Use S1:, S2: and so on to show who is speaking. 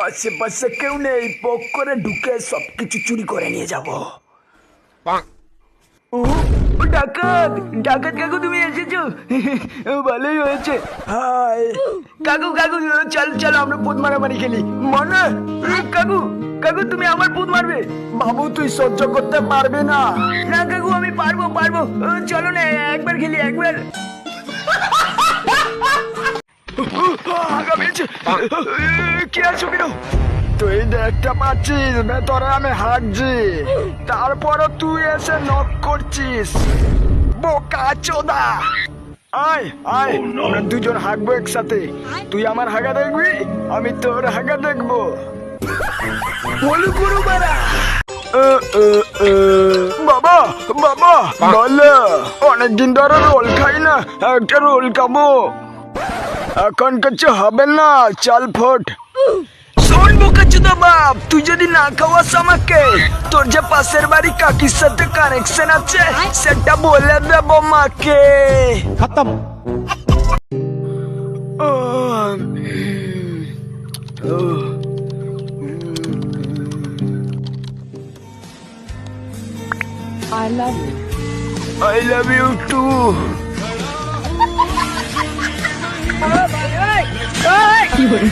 S1: আশেপাশে কেউ নেই, পক করে ঢুকে সবকিছু চুরি করে নিয়ে যাবো। ডাকাত ডাকাত কাকু, তুমি এসেছো? ভালোই হয়েছে। হাই কাকু, কাকু চল চল আমরা পুত মারামারি খেলি। মনে কাকু, কাকু তুমি আমার পুত মারবে? বাবু তুই সহ্য করতে পারবে না। না কাকু আমি পারবো পারবো, চলো না একবার খেলি একবার। কি আছো কেন? তুই দেখতে পাচ্ছিস ভেতরে আমি হাঁটছি, তারপরও তুই এসে নক করছিস। বোকা চোদা। আয় আয় আমরা দুজন হাঁকবো একসাথে। তুই আমার হাগা দেখবি, আমি তোর হাগা দেখবো। বলু গুরু বারা। বাবা বাবা বলো, অনেকদিন ধরে রোল খাই না, একটা রোল খাবো। এখন কিছু হবে না, চাল ফোট। শোন বোকাচোদা বাপ, তুই যদি না খাওয়াস আমাকে, তোর যে পাশের বাড়ি কাকির সাথে কানেকশন আছে সেটা বলে দেব মাকে। খতম।
S2: I love you.
S1: I love you too.
S2: কি বলি?